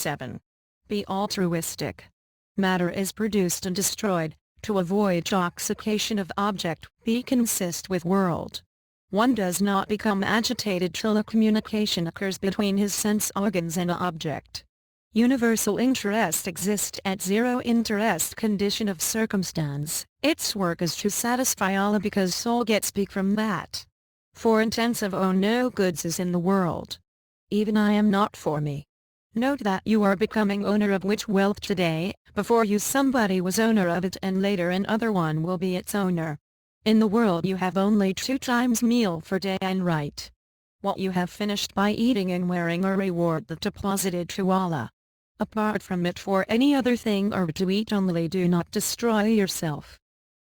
7. Be altruistic. Matter is produced and destroyed. To avoid intoxication of object, be consist with world. One does not become agitated till a communication occurs between his sense organs and object. Universal interest exists at zero interest condition of circumstance. Its work is to satisfy Allah because soul gets speak from that. For intensive no goods is in the world. Even I am not for me. Note that you are becoming owner of which wealth today, before you somebody was owner of it and later another one will be its owner. In the world you have only 2 times meal for day and night. What you have finished by eating and wearing are reward that deposited to Allah. Apart from it for any other thing or to eat only, do not destroy yourself.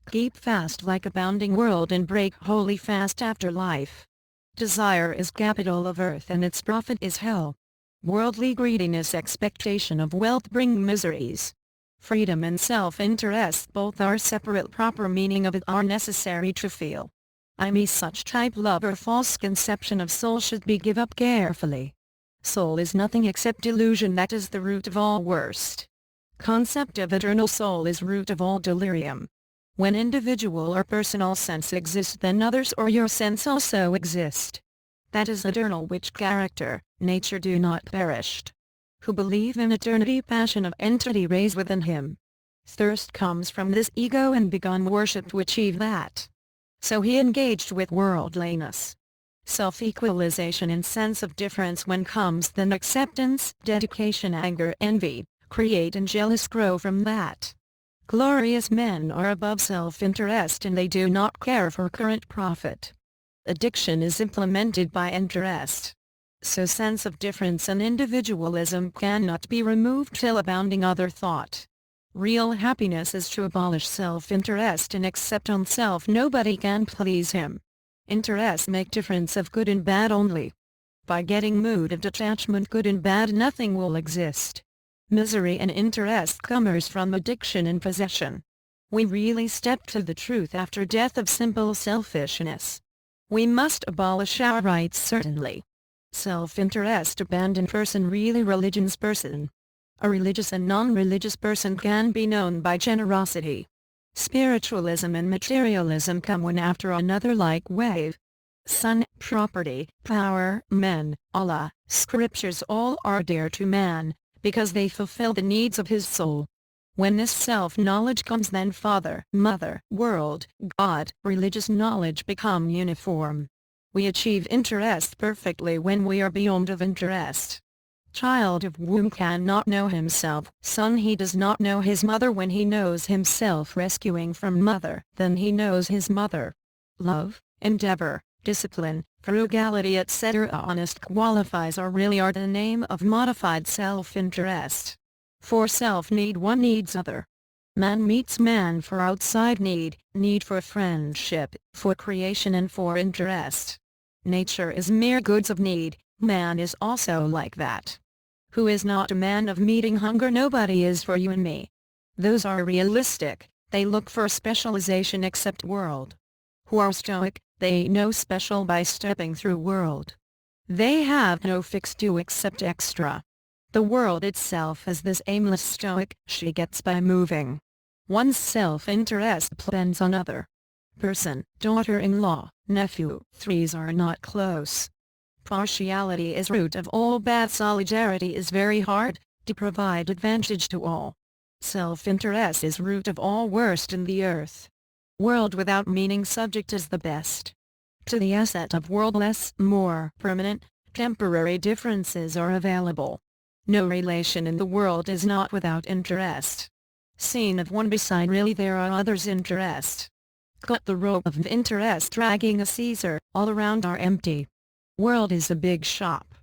Keep fast like a bounding world and break holy fast after life. Desire is capital of earth and its profit is hell. Worldly greediness, expectation of wealth bring miseries. Freedom and self-interest both are separate. Proper meaning of it are necessary to feel. Such type love or false conception of soul should be give up carefully. Soul is nothing except delusion, that is the root of all worst. Concept of eternal soul is root of all delirium. When individual or personal sense exists, then others or your sense also exist. That is eternal, which character, nature do not perish. Who believe in eternity, passion of entity raised within him. Thirst comes from this ego and begun worship to achieve that. So he engaged with worldliness. Self-equalization and sense of difference when comes, then acceptance, dedication, anger, envy, create and jealous grow from that. Glorious men are above self-interest and they do not care for current profit. Addiction is implemented by interest. So sense of difference and individualism cannot be removed till abounding other thought. Real happiness is to abolish self-interest and accept on self nobody can please him. Interests make difference of good and bad only. By getting mood of detachment, good and bad, nothing will exist. Misery and interest comes from addiction and possession. We really step to the truth after death of simple selfishness. We must abolish our rights certainly. Self-interest abandoned person, really religion's person. A religious and non-religious person can be known by generosity. Spiritualism and materialism come one after another like wave. Sun, property, power, men, Allah, scriptures all are dear to man, because they fulfill the needs of his soul. When this self-knowledge comes, then father, mother, world, God, religious knowledge become uniform. We achieve interest perfectly when we are beyond of interest. Child of womb cannot know himself. Son, he does not know his mother. When he knows himself rescuing from mother, then he knows his mother. Love, endeavor, discipline, frugality, etc. honest qualifies are really are the name of modified self-interest. For self-need one needs other. Man meets man for outside need for friendship, for creation and for interest. Nature is mere goods of need, man is also like that. Who is not a man of meeting hunger? Nobody is for you and me. Those are realistic, they look for specialization except world. Who are stoic, they know special by stepping through world. They have no fixed do except extra. The world itself is this aimless stoic, she gets by moving. One's self-interest depends on other person, daughter-in-law, nephew, threes are not close. Partiality is root of all bad. Solidarity is very hard, to provide advantage to all. Self-interest is root of all worst in the earth. World without meaning subject is the best. To the asset of world less, more permanent, temporary differences are available. No relation in the world is not without interest. Seen of one beside, really there are others' interest. Cut the rope of interest dragging a Caesar, all around are empty. World is a big shop.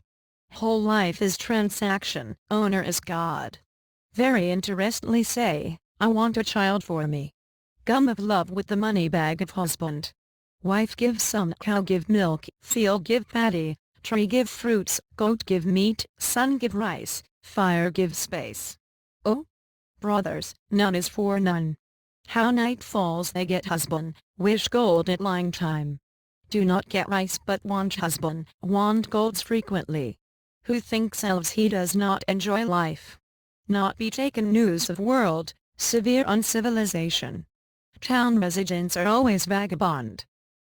Whole life is transaction, owner is God. Very interestingly say, I want a child for me. Gum of love with the money bag of husband. Wife give some, cow give milk, field give paddy, tree give fruits, goat give meat, sun give rice, fire give space. Oh? Brothers, none is for none. How night falls they get husband, wish gold at lying time. Do not get rice but want husband, want golds frequently. Who thinks else he does not enjoy life. Not be taken news of world, severe uncivilization. Town residents are always vagabond.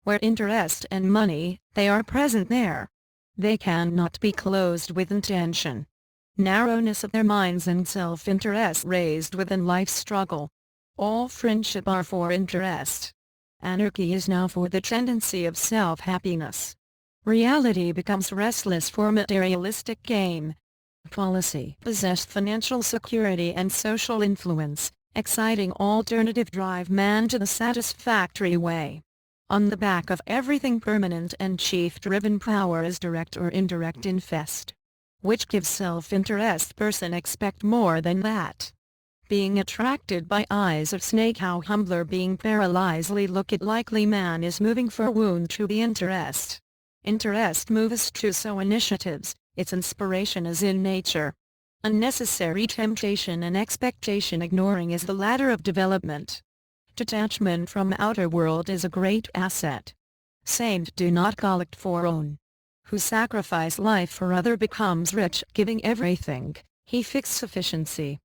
Where interest and money, they are present there. They cannot be closed with intention. Narrowness of their minds and self-interest raised within life's struggle. All friendship are for interest. Anarchy is now for the tendency of self-happiness. Reality becomes restless for materialistic gain. Policy possessed financial security and social influence, exciting alternative drive man to the satisfactory way. On the back of everything permanent and chief-driven power is direct or indirect infest. Which gives self-interest person expect more than that. Being attracted by eyes of snake, how humbler being paralyzedly look at likely man is moving for wound to the interest. Interest moves to so initiatives, its inspiration is in nature. Unnecessary temptation and expectation ignoring is the ladder of development. Detachment from outer world is a great asset. Saint do not collect for own. Who sacrifice life for other becomes rich, giving everything, he fix sufficiency.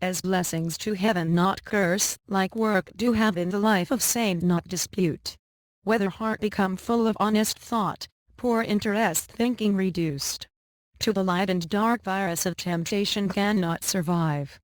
As blessings to heaven not curse, like work do have in the life of saint not dispute. Whether heart become full of honest thought, poor interest thinking reduced. To the light and dark virus of temptation cannot survive.